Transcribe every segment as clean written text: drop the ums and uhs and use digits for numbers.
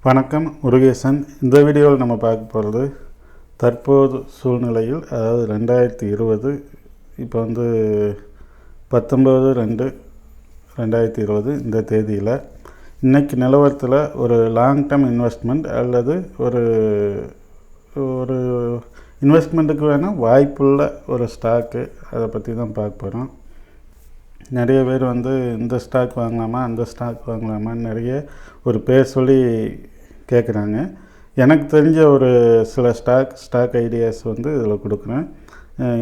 வணக்கம், முருகேசன். இந்த வீடியோவில் நம்ம பார்க்க போகிறது தற்போது சூழ்நிலையில், அதாவது 2020, இப்போ 19/2/2020 இந்த தேதியில் இன்றைக்கி நிலவரத்தில் ஒரு லாங் டேர்ம் இன்வெஸ்ட்மெண்ட் அல்லது ஒரு ஒரு இன்வெஸ்ட்மெண்ட்டுக்கு வேணால் வாய்ப்புள்ள ஒரு ஸ்டாக்கு, அதை பற்றி தான் பார்க்க போகிறோம். நிறைய பேர் இந்த ஸ்டாக் வாங்கலாமா, அந்த ஸ்டாக் வாங்கலாமான்னு நிறைய ஒரு பேர் சொல்லி கேட்குறாங்க. எனக்கு தெரிஞ்ச ஒரு சில ஸ்டாக் ஐடியாஸ் இதில் கொடுக்குறேன்.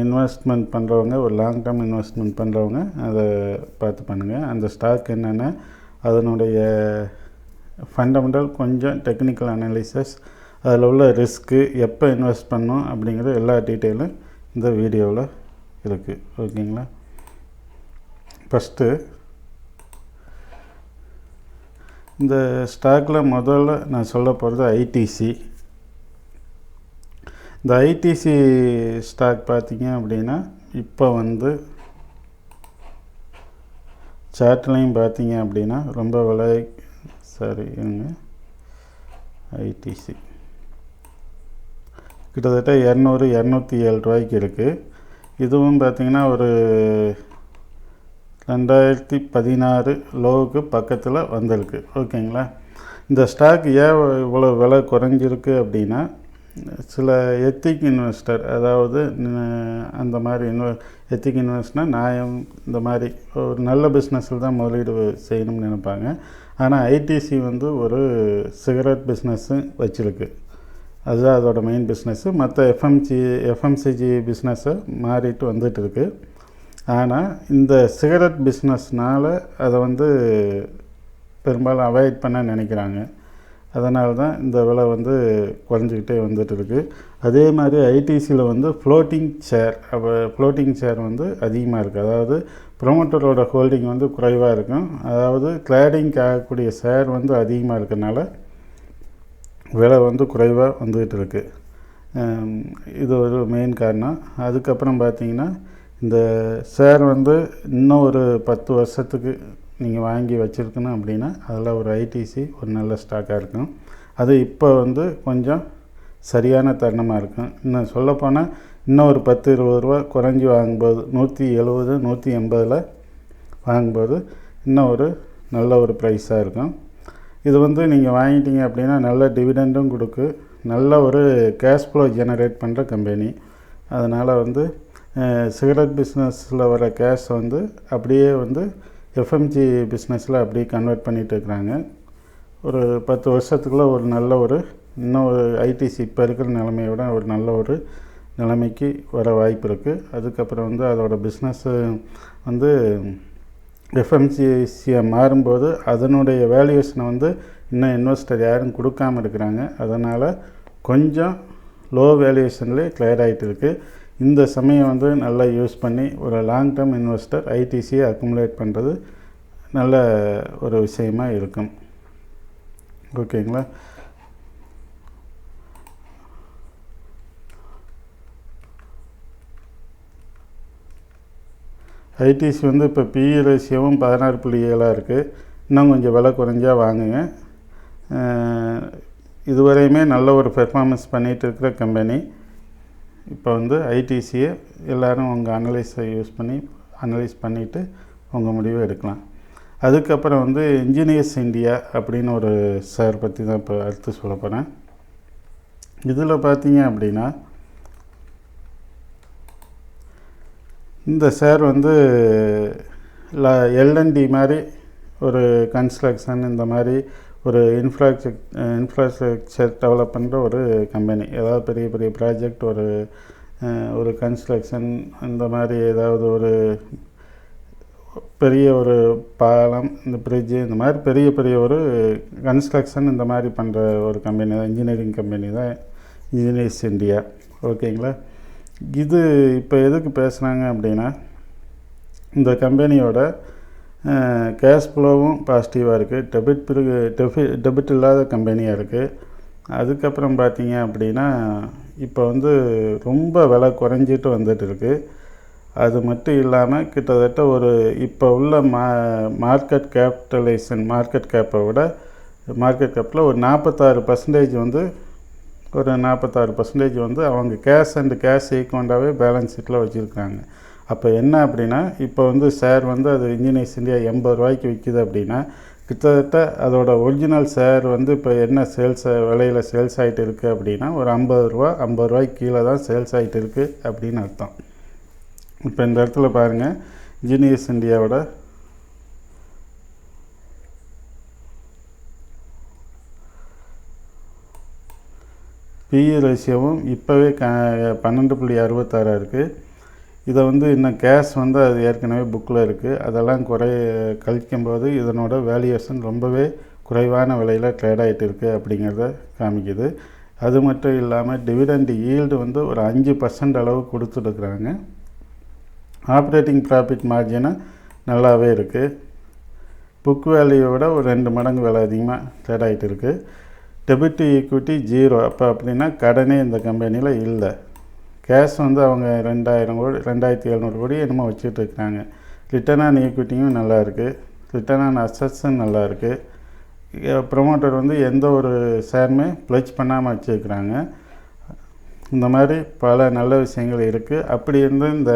இன்வெஸ்ட்மெண்ட் பண்ணுறவங்க, ஒரு லாங் டேர்ம் இன்வெஸ்ட்மெண்ட் பண்ணுறவங்க அதை பார்த்து பண்ணுங்கள். அந்த ஸ்டாக் என்னென்ன, அதனுடைய ஃபண்டமெண்டல், கொஞ்சம் டெக்னிக்கல் அனாலிசிஸ், அதில் உள்ள ரிஸ்க்கு, எப்போ இன்வெஸ்ட் பண்ணணும் அப்படிங்கிற எல்லா டீட்டெயிலும் இந்த வீடியோவில் இருக்குது. ஓகேங்களா? ஃபஸ்ட்டு இந்த ஸ்டாக்கில் முதல்ல நான் சொல்ல போகிறது ஐடிசி. இந்த ஐடிசி ஸ்டாக் பார்த்திங்க அப்படின்னா இப்போ சார்ட்லையும் பார்த்திங்க அப்படின்னா ரொம்ப விலை ஐடிசி கிட்டத்தட்ட 207 ரூபாய்க்கு இருக்குது. இதுவும் பார்த்திங்கன்னா ஒரு 2016 லோவுக்கு பக்கத்தில் வந்திருக்கு. ஓகேங்களா? இந்த ஸ்டாக் ஏன் இவ்வளோ விலை குறைஞ்சிருக்கு அப்படின்னா, சில எத்திக் இன்வெஸ்டர், அதாவது அந்த மாதிரி எத்திக் இன்வெஸ்ட்னால் நியாயம், இந்த மாதிரி ஒரு நல்ல பிஸ்னஸில் தான் முதலீடு செய்யணும்னு நினைப்பாங்க. ஆனால் ஐடிசி ஒரு சிகரெட் பிஸ்னஸ்ஸு வச்சுருக்கு. அதுதான் அதோட மெயின் பிஸ்னஸ்ஸு. மற்ற எஃப்எம்சிஜி பிஸ்னஸை மாறிட்டு வந்துட்டு இருக்குது. ஆனால் இந்த சிகரெட் பிஸ்னஸ்னால் அதை பெரும்பாலும் அவாய்ட் பண்ண நினைக்கிறாங்க. அதனால தான் இந்த விலை குறைஞ்சிக்கிட்டே வந்துட்டுருக்கு. அதே மாதிரி ஐடிசியில் ஃப்ளோட்டிங் ஷேர் அதிகமாக இருக்குது. அதாவது ப்ரொமோட்டரோட ஹோல்டிங் குறைவாக இருக்கும். அதாவது கிளாடிங் ஆகக்கூடிய ஷேர் அதிகமாக இருக்கிறதுனால விலை குறைவாக வந்துக்கிட்டு இருக்குது. இது ஒரு மெயின் காரணம். அதுக்கப்புறம் பார்த்திங்கன்னா, இந்த ஷேர் இன்னும் ஒரு 10 வருஷத்துக்கு நீங்கள் வாங்கி வச்சுருக்கணும் அப்படின்னா அதில் ஒரு ஐடிசி ஒரு நல்ல ஸ்டாக்காக இருக்கும். அது இப்போ கொஞ்சம் சரியான தருணமாக இருக்கும். இன்னும் சொல்லப்போனால் இன்னும் ஒரு 10-20 ரூபா குறைஞ்சி வாங்கும்போது 170, 180 வாங்கும்போது இன்னும் ஒரு நல்ல ஒரு ப்ரைஸாக இருக்கும். இது நீங்கள் வாங்கிட்டீங்க அப்படின்னா நல்ல டிவிடெண்டும் கொடுக்கு, நல்ல ஒரு கேஷ் ஃப்ளோ ஜெனரேட் பண்ணுற கம்பெனி. அதனால் சிகரெட் பிஸ்னஸில் வர கேஷ் அப்படியே எஃப்எம்ஜி பிஸ்னஸில் அப்படியே கன்வெர்ட் பண்ணிகிட்டு இருக்கிறாங்க. ஒரு 10 வருஷத்துக்குள்ளே ஒரு நல்ல இன்னும் ஒரு ஐடிசி இப்போ இருக்கிற நிலைமையை விட ஒரு நல்ல ஒரு நிலைமைக்கு வர வாய்ப்பு இருக்குது. அதுக்கப்புறம் அதோட பிஸ்னஸ்ஸு எஃப்எம்சியை மாறும்போது அதனுடைய வேல்யூஷனை இன்னும் இன்வெஸ்டர் யாரும் கொடுக்காமல் இருக்கிறாங்க. அதனால் கொஞ்சம் லோ வேல்யூஷன்லேயே கிளியர் ஆகிட்டு இருக்குது. இந்த சமயம் நல்லா யூஸ் பண்ணி ஒரு லாங் டேர்ம் இன்வெஸ்டர் ஐடிசியை அக்குமுலேட் பண்ணுறது நல்ல ஒரு விஷயமாக இருக்கும். ஓகேங்களா? ஐடிசி இப்போ பிஇ ரேஷியோவும் 16.7 இருக்குது. இன்னும் கொஞ்சம் விலை குறைஞ்சா வாங்குங்க. இதுவரையுமே நல்ல ஒரு பெர்ஃபார்மன்ஸ் பண்ணிகிட்டு இருக்கிற கம்பெனி. இப்போ ஐடிசியை எல்லோரும் உங்கள் அனலைஸ் பண்ணிவிட்டு உங்கள் முடிவை எடுக்கலாம். அதுக்கப்புறம் இன்ஜினியர்ஸ் இந்தியா அப்படின்னு ஒரு ஷேர் பற்றி தான் இப்போ அடுத்து சொல்ல போகிறேன். இதில் பார்த்தீங்க அப்படின்னா, இந்த ஷேர் எல்என்டி மாதிரி ஒரு கன்ஸ்ட்ரக்ஷன், இந்த மாதிரி ஒரு இன்ஃப்ராஸ்ட்ரக்சர் டெவலப் பண்ணுற ஒரு கம்பெனி. ஏதாவது பெரிய பெரிய ப்ராஜெக்ட், ஒரு கன்ஸ்ட்ரக்ஷன், இந்த மாதிரி ஏதாவது ஒரு பெரிய ஒரு பாலம், இந்த பிரிட்ஜு, இந்த மாதிரி பெரிய பெரிய ஒரு கன்ஸ்ட்ரக்ஷன் இந்த மாதிரி பண்ணுற ஒரு கம்பெனி தான், இன்ஜினியரிங் கம்பெனி தான் இன்ஜினியர்ஸ் இந்தியா. ஓகேங்களா? இது இப்போ எதுக்கு பேசுகிறாங்க அப்படின்னா, இந்த கம்பெனியோட கேஷ் ஃப்ளோவும் பாசிட்டிவாக இருக்குது, டெபிட் இல்லாத கம்பெனியாக இருக்குது. அதுக்கப்புறம் பார்த்தீங்க அப்படின்னா, இப்போ ரொம்ப விலை குறைஞ்சிட்டு வந்துட்டு இருக்குது. அது மட்டும் இல்லாமல் கிட்டத்தட்ட ஒரு இப்போ உள்ள மார்க்கெட் கேப்பை விட மார்க்கெட் கேப்பில் ஒரு 46% வந்து ஒரு 46% வந்து அவங்க கேஷ் அண்ட் கேஷ் ஈக்குவண்டாகவே பேலன்ஸ் ஷீட்டில் வச்சுருக்காங்க. அப்போ என்ன அப்படின்னா, இப்போ வந்து ஷேர் வந்து அது இன்ஜினியர்ஸ் இந்தியா 80 ரூபாய்க்கு விற்கிது அப்படின்னா, கிட்டத்தட்ட அதோட ஒரிஜினல் ஷேர் வந்து இப்போ என்ன விலையில் சேல்ஸ் ஆகிட்டு இருக்குது அப்படின்னா ஒரு 50 ரூபாய்க்கு கீழே தான் சேல்ஸ் ஆகிட்டு இருக்குது அப்படின்னு அர்த்தம். இப்போ இந்த இடத்துல பாருங்கள், இன்ஜினியர்ஸ் இந்தியாவோட பிஇ ரேஷியோவும் இப்போவே 12.66 இருக்குது. இதை வந்து இன்னும் கேஷ் வந்து அது ஏற்கனவே புக்கில் இருக்குது. அதெல்லாம் கழிக்கும்போது இதனோட வேல்யூவேஷன் ரொம்பவே குறைவான விலையில் ட்ரேட் ஆகிட்டு இருக்குது அப்படிங்கிறத காமிக்குது. அது மட்டும் இல்லாமல் டிவிடெண்ட் ஈல்டு வந்து ஒரு 5% அளவு கொடுத்துருக்குறாங்க. ஆப்ரேட்டிங் ப்ராஃபிட் மார்ஜினும் நல்லாவே இருக்குது. புக் வேல்யூவோட ஒரு 2 மடங்கு விலை அதிகமாக ட்ரேட் ஆகிட்டு இருக்குது. Debit to equity 0. அப்போ அப்படின்னா கடனே இந்த கம்பெனியில் இல்லை. கேஷ் வந்து அவங்க 2700 கோடி என்னமோ வச்சுட்டு இருக்காங்க. ரிட்டர்ன் ஆன் ஈக்விட்டியும் நல்லா இருக்குது. ரிட்டர்ன் ஆன் அசட்ஸும் நல்லா இருக்குது. ப்ரொமோட்டர் வந்து எந்த ஒரு ஷேருமே ப்ளெட்ஜ் பண்ணாமல் வச்சுருக்கிறாங்க. இந்த மாதிரி பல நல்ல விஷயங்கள் இருக்குது. அப்படி இருந்து இந்த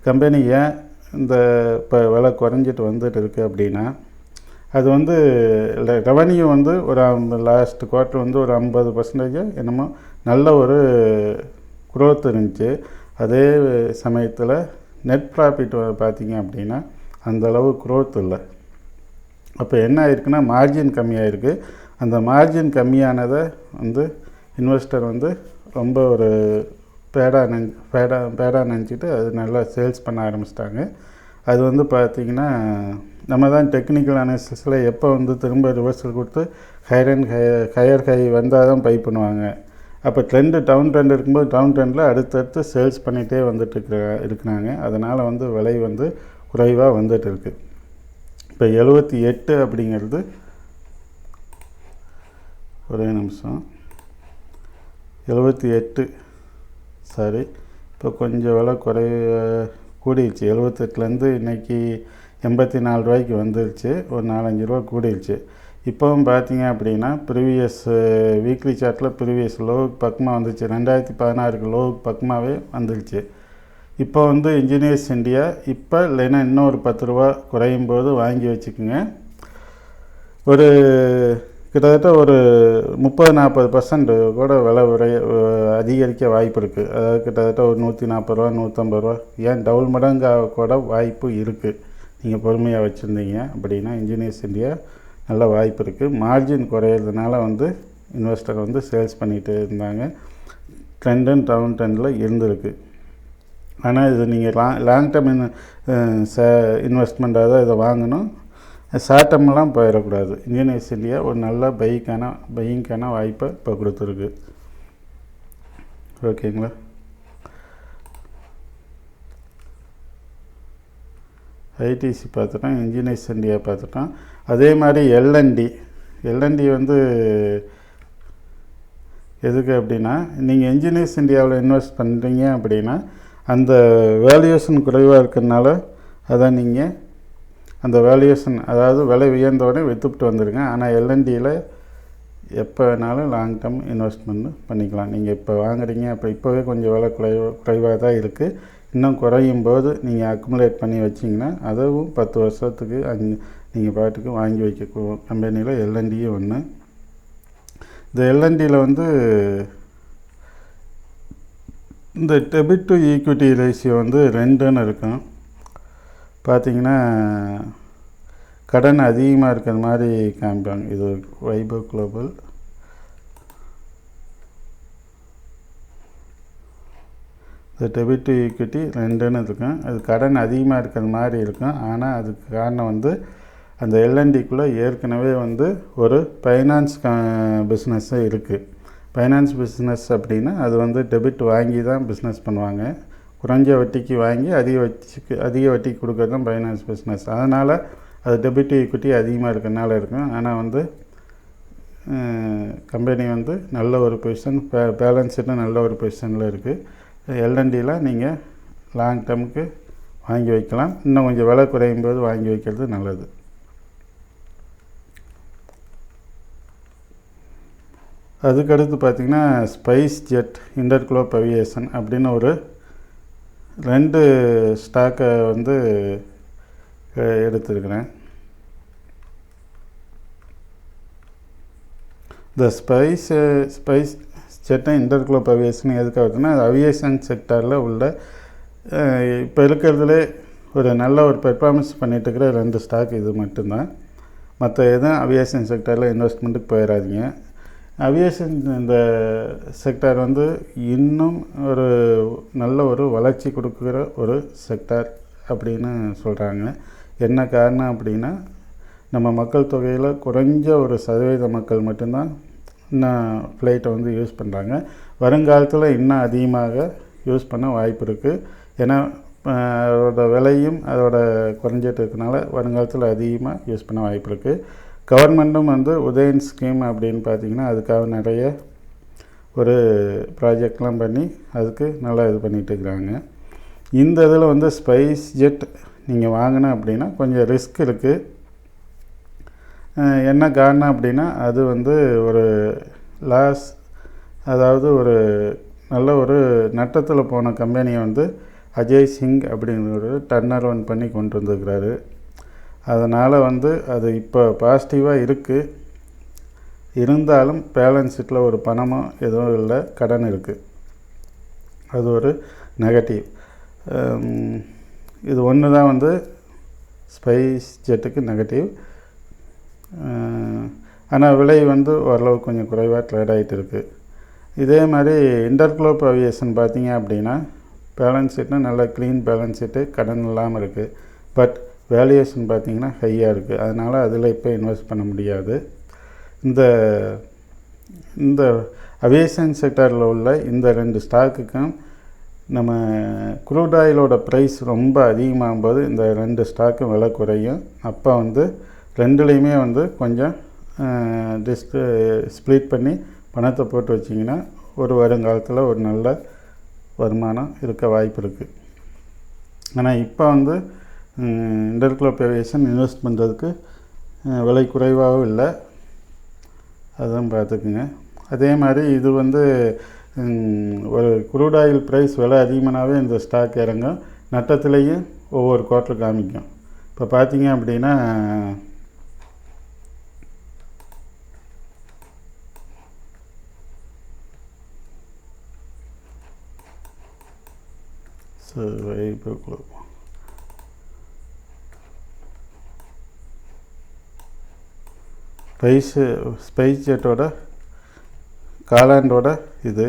கம்பெனி ஏன் இந்த இப்போ விலை குறைஞ்சிட்டு வந்துட்டு இருக்குது அப்படின்னா, அது வந்து ரெவன்யூ வந்து ஒரு லாஸ்ட் குவார்ட்டர் வந்து ஒரு 50% என்னமோ நல்ல ஒரு குரோத் இருந்துச்சு. அதே சமயத்தில் நெட் ப்ராஃபிட் பார்த்திங்க அப்படின்னா அந்தளவு குரோத் இல்லை. அப்போ என்ன ஆயிருக்குன்னா மார்ஜின் கம்மியாக. அந்த மார்ஜின் கம்மியானதை வந்து இன்வெஸ்டர் வந்து ரொம்ப ஒரு பேடாக நினச்சிட்டு அது நல்லா சேல்ஸ் பண்ண ஆரம்பிச்சிட்டாங்க. அது வந்து பார்த்திங்கன்னா நம்ம தான் டெக்னிக்கல் அனாலிசிஸில் எப்போ வந்து திரும்ப ரிவர்சல் கொடுத்து ஹையர் ஹை வந்தால் தான் பை பண்ணுவாங்க. அப்போ டவுன் ட்ரெண்ட் இருக்கும்போது டவுன் ட்ரெண்டில் அடுத்தடுத்து சேல்ஸ் பண்ணிகிட்டே இருக்கிறாங்க. அதனால் வந்து விலை வந்து குறைவாக வந்துட்டு இருக்குது. இப்போ 78 அப்படிங்கிறது ஒரே நிமிஷம் 78 சாரி இப்போ கொஞ்சம் விலை கூடிடுச்சு. 78லேருந்து இன்றைக்கி 84 ரூபாய்க்கு வந்துருச்சு. ஒரு 4-5 ரூபா கூடிடுச்சு. இப்போவும் பார்த்தீங்க அப்படின்னா ப்ரீவியஸ் வீக்லி சார்ட்டில் ப்ரீவியஸ் லோவுக்கு பக்கமாக வந்துருச்சு. 2016 லோவுக்கு பக்கமாகவே வந்துருச்சு. இப்போ வந்து இன்ஜினியர்ஸ் இந்தியா இப்போ இல்லைன்னா இன்னும் ஒரு 10 ரூபா குறையும் போது வாங்கி வச்சுக்கோங்க. ஒரு கிட்டத்தட்ட ஒரு 30-40% கூட விலை அதிகரிக்க வாய்ப்பு இருக்குது. அதாவது கிட்டத்தட்ட ஒரு 140 ரூபா 150 ரூபா ஏன் டபுள் மடங்காக கூட வாய்ப்பு இருக்குது. நீங்கள் பொறுமையாக வச்சுருந்தீங்க அப்படின்னா இன்ஜினியர்ஸ் இந்தியா நல்ல வாய்ப்பு இருக்குது. மார்ஜின் குறையிறதுனால வந்து இன்வெஸ்டர் வந்து சேல்ஸ் பண்ணிகிட்டு இருந்தாங்க. ட்ரெண்ட் டவுன் ட்ரெண்டில் இருந்திருக்கு. ஆனால் இது நீங்கள் லாங் டேர்ம் இன்வெஸ்ட்மெண்ட்டாக தான் இதை வாங்கணும். ஷார்ட் டேர்ம்லாம் போயிடக்கூடாது. இன்ஜினியர்ஸ் இந்தியா ஒரு நல்ல பையிங்கான வாய்ப்பை இப்போ கொடுத்துருக்கு. ஓகேங்களா? ஐடிசி பார்த்துட்டோம், இன்ஜினியர்ஸ் இந்தியா பார்த்துட்டோம். அதே மாதிரி எல்என்டி வந்து எதுக்கு அப்படின்னா, நீங்கள் இன்ஜினியர்ஸ் இந்தியாவில் இன்வெஸ்ட் பண்ணுறீங்க அப்படின்னா அந்த வேல்யூவேஷன் குறைவாக இருக்கிறதுனால அதை நீங்கள் அந்த வேல்யூவேஷன் அதாவது விலை உயர்ந்தோடனே விற்றுப்பிட்டு வந்துடுங்க. ஆனால் எல்என்டியில் எப்போ வேணாலும் லாங் டேர்ம் இன்வெஸ்ட்மெண்ட் பண்ணிக்கலாம். நீங்கள் இப்போ வாங்குறீங்க, அப்போ இப்போவே கொஞ்சம் விலை குறைவாக தான் இருக்குது. இன்னும் குறையும் போது நீங்கள் அக்குமுலேட் பண்ணி வச்சிங்கன்னா அதுவும் 10 வருஷத்துக்கு நீங்கள் பாட்டுக்கு வாங்கி வைக்க கம்பெனியில் எல்என்டியும் ஒன்று. இந்த எல்என்டியில் வந்து இந்த டெபிட் டு ஈக்விட்டி ரேஷியோ வந்து 2ன்னு இருக்கும். பார்த்திங்கன்னா கடன் அதிகமாக இருக்கிற மாதிரி காமிப்பாங்க. இது வைபவ் குளோபல். இந்த டெபிட் டு ஈக்விட்டி 2ன்னு இருக்கும். அது கடன் அதிகமாக இருக்கிற மாதிரி இருக்கும். ஆனால் அதுக்கு காரணம் வந்து அந்த எல்என்டிக்குள்ளே ஏற்கனவே வந்து ஒரு ஃபைனான்ஸ் பிஸ்னஸ்ஸு இருக்குது. ஃபைனான்ஸ் பிஸ்னஸ் அப்படின்னா அது வந்து டெபிட் வாங்கி தான் பிஸ்னஸ் பண்ணுவாங்க. குறைஞ்ச வட்டிக்கு வாங்கி அதிக வட்டிக்கு கொடுக்குறது தான் ஃபைனான்ஸ் பிஸ்னஸ். அதனால் அது டெபிட் ஈக்விட்டி அதிகமாக இருக்கிறனால இருக்கும். ஆனால் வந்து கம்பெனி வந்து நல்ல ஒரு பொசிஷன், பேலன்ஸ் ஷீட்டும் நல்ல ஒரு பொசிஷனில் இருக்குது. எல்என்டியில் நீங்கள் லாங் டேர்முக்கு வாங்கி வைக்கலாம். இன்னும் கொஞ்சம் விலை குறையும் போது வாங்கி வைக்கிறது நல்லது. அதுக்கடுத்து பார்த்திங்கன்னா ஸ்பைஸ் ஜெட், இன்டர்குளோப் ஏவியேஷன் அப்படின்னு ஒரு 2 ஸ்டாக்கை வந்து எடுத்துருக்கிறேன். இந்த ஸ்பைஸ் ஜெட் இன்டர்குளோப் ஏவியேஷன் எதுக்காக வருதுன்னா, அது அவியேஷன் செக்டாரில் உள்ள இப்போ இருக்கிறதுலே ஒரு நல்ல ஒரு பெர்ஃபார்மன்ஸ் பண்ணிகிட்டு இருக்கிற 2 ஸ்டாக் இது மட்டும்தான். மற்ற எதுவும் அவியேஷன் செக்டாரில் இன்வெஸ்ட்மெண்ட்டுக்கு போயிடாதீங்க. அவியேஷன் இந்த செக்டார் வந்து இன்னும் ஒரு நல்ல ஒரு வளர்ச்சி கொடுக்குற ஒரு செக்டார் அப்படின்னு சொல்கிறாங்க. என்ன காரணம் அப்படின்னா, நம்ம மக்கள் தொகையில் குறைஞ்ச ஒரு சதவீத மக்கள் மட்டும்தான் இன்னும் ஃப்ளைட்டை வந்து யூஸ் பண்ணுறாங்க. வருங்காலத்தில் இன்னும் அதிகமாக யூஸ் பண்ண வாய்ப்பு இருக்குது. ஏன்னா அதோட விலையும் அதோட குறைஞ்சிட்டு இருக்கனால வருங்காலத்தில் அதிகமாக யூஸ் பண்ண வாய்ப்பு இருக்குது. கவர்மெண்ட்டும் வந்து உதயன் ஸ்கீம் அப்படின்னு பார்த்திங்கன்னா அதுக்காக நிறைய ஒரு ப்ராஜெக்ட்லாம் பண்ணி அதுக்கு நல்லா இது பண்ணிகிட்டு இருக்கிறாங்க. இந்த இதில் வந்து ஸ்பைஸ் ஜெட் நீங்கள் வாங்கினேன் அப்படின்னா கொஞ்சம் ரிஸ்க் இருக்குது. என்ன காரணம் அப்படின்னா, அது வந்து ஒரு லாஸ், அதாவது ஒரு நல்ல ஒரு நட்டத்தில் போன கம்பெனியை வந்து அஜய் சிங் அப்படிங்கிற டர்னர் ஒன் பண்ணி கொண்டு வந்துருக்கிறாரு. அதனால் வந்து அது இப்போ பாசிட்டிவாக இருக்குது. இருந்தாலும் பேலன்ஸ் ஷீட்டில் ஒரு பணமோ எதுவும் இல்லை, கடன் இருக்குது. அது ஒரு நெகட்டிவ். இது ஒன்று தான் வந்து ஸ்பைஸ் ஜெட்டுக்கு நெகட்டிவ். ஆனால் விலை வந்து ஓரளவுக்கு கொஞ்சம் குறைவாக ட்ரேட் ஆகிட்டு இருக்குது. இதே மாதிரி இன்டர்குளோப் ஏவியேஷன் பார்த்திங்க அப்படின்னா பேலன்ஸ் ஷீட்னா நல்ல க்ளீன் பேலன்ஸ் ஷீட்டு, கடன் இல்லாமல் இருக்குது. பட் வேல்யூவேஷன் பார்த்திங்கன்னா ஹையாக இருக்குது. அதனால் அதில் இப்போ இன்வெஸ்ட் பண்ண முடியாது. இந்த அவியேஷன் செக்டாரில் உள்ள இந்த 2 ஸ்டாக்குக்கும் நம்ம க்ரூட் ஆயிலோட ப்ரைஸ் ரொம்ப அதிகமாகும்போது இந்த 2 ஸ்டாக்கும் விலை குறையும். அப்போ வந்து ரெண்டுலேயுமே வந்து கொஞ்சம் ஸ்ப்ளிட் பண்ணி பணத்தை போட்டு வச்சிங்கன்னா ஒரு வருங்காலத்தில் ஒரு நல்ல வருமானம் இருக்க வாய்ப்பு இருக்குது. ஆனால் இப்போ வந்து இன்டர்குளோப் ஏவியேஷன் இன்வெஸ்ட் பண்ணுறதுக்கு விலை குறைவாகவும் இல்லை, அதுதான் பார்த்துக்குங்க. அதே மாதிரி இது வந்து ஒரு க்ரூட் ஆயில் ப்ரைஸ் விலை அதிகமானாவே இந்த ஸ்டாக் இறங்கும், நட்டத்துலேயும் ஒவ்வொரு குவார்ட்டர் காமிக்கும். இப்போ பார்த்தீங்க அப்படின்னா ஸ்பைஸ் ஜெட்டோட காலாண்டோட இது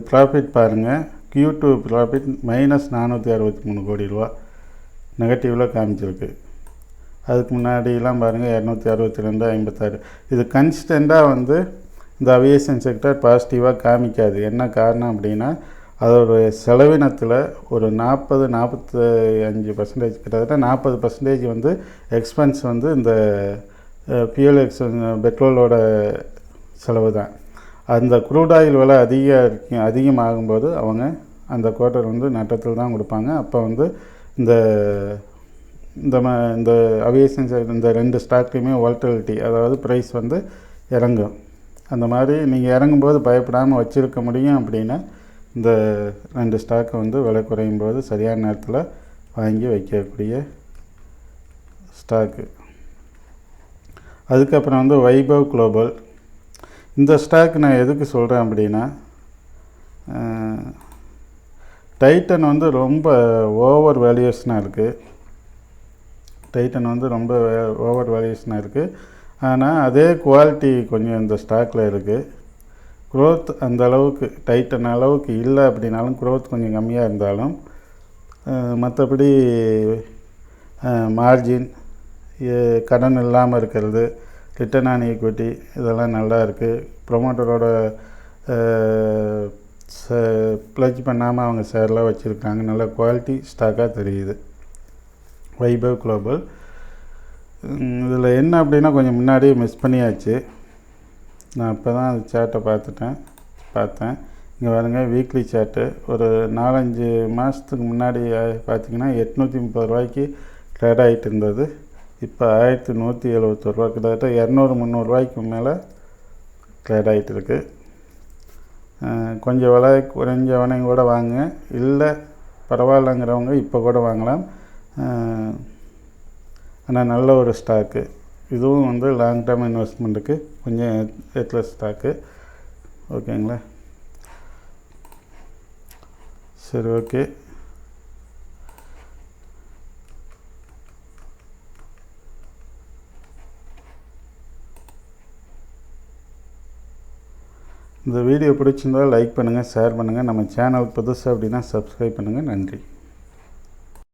ப்ராஃபிட் பாருங்கள். Q2 ப்ராஃபிட் -463 கோடி ரூபா நெகட்டிவில் காமிச்சிருக்கு. அதுக்கு முன்னாடிலாம் பாருங்கள் 262, 56. இது கன்ஸ்டண்ட்டாக வந்து இந்த அவியேஷன் செக்டர் பாசிட்டிவாக காமிக்காது. என்ன காரணம் அப்படின்னா, அதோட செலவினத்தில் ஒரு 40-45% கிட்டத்தட்ட 40% வந்து எக்ஸ்பென்ஸ் வந்து இந்த ஃபியூல் பெட்ரோலோட செலவு தான். அந்த க்ரூட் ஆயில் விலை அதிகமாகும்போது அவங்க அந்த குவார்ட்டர் வந்து நட்டத்தில் தான் கொடுப்பாங்க. அப்போ வந்து இந்த அவியேஷன் இந்த 2 ஸ்டாக்லையுமே வாலட்டிலிட்டி, அதாவது ப்ரைஸ் வந்து இறங்கும். அந்த மாதிரி நீங்கள் இறங்கும்போது பயப்படாமல் வச்சுருக்க முடியும். அப்படின்னா இந்த 2 ஸ்டாக்கை வந்து விலை குறையும் போது சரியான நேரத்தில் வாங்கி வைக்கக்கூடிய ஸ்டாக்கு. அதுக்கப்புறம் வந்து வைபவ் குளோபல். இந்த ஸ்டாக் நான் எதுக்கு சொல்கிறேன் அப்படின்னா, டைட்டன் வந்து ரொம்ப ஓவர் வேல்யூவேஷனாக இருக்குது. ஆனால் அதே குவாலிட்டி கொஞ்சம் இந்த ஸ்டாக்கில் இருக்குது. க்ரோத் அந்த அளவுக்கு டைட்டன் அளவுக்கு இல்லை அப்படின்னாலும் க்ரோத் கொஞ்சம் கம்மியாக இருந்தாலும் மற்றபடி மார்ஜின், கடன் இல்லாமல் இருக்கிறது, ரிட்டர்ன் ஆன் ஈக்விட்டி இதெல்லாம் நல்லா இருக்குது. ப்ரொமோட்டரோட ப்ளஜ் பண்ணாமல் அவங்க ஷேர்லாம் வச்சுருக்காங்க. நல்ல குவாலிட்டி ஸ்டாக்காக தெரியுது வைபவ் குளோபல். இதில் என்ன அப்படின்னா, கொஞ்சம் முன்னாடியே மிஸ் பண்ணியாச்சு. நான் இப்போ தான் அந்த சார்ட்டை பார்த்தேன். இங்கே பாருங்க, வீக்லி சார்ட்டு ஒரு 4-5 மாதத்துக்கு முன்னாடி பார்த்திங்கன்னா 830 ரூபாய்க்கு ட்ரேட் ஆகிட்டு இருந்தது. இப்போ 1171 ரூபா, கிட்டத்தட்ட 200-300 ரூபாய்க்கு மேலே ட்ரேட் ஆகிட்டு இருக்குது. கொஞ்சம் விலை குறைஞ்சவனை கூட வாங்க, இல்லை பரவாயில்லைங்கிறவங்க இப்போ கூட வாங்கலாம். ஆனால் நல்ல ஒரு ஸ்டாக்கு. இதுவும் வந்து லாங் டேர்ம் இன்வெஸ்ட்மெண்ட்டுக்கு கொஞ்சம் ஏற்ற ஸ்டாக்கு. ஓகேங்களா? சரி, ஓகே. இந்த வீடியோ பிடிச்சிருந்தால் லைக் பண்ணுங்கள், ஷேர் பண்ணுங்கள். நம்ம சேனல் புதுசு அப்படின்னா சப்ஸ்கிரைப் பண்ணுங்கள். நன்றி.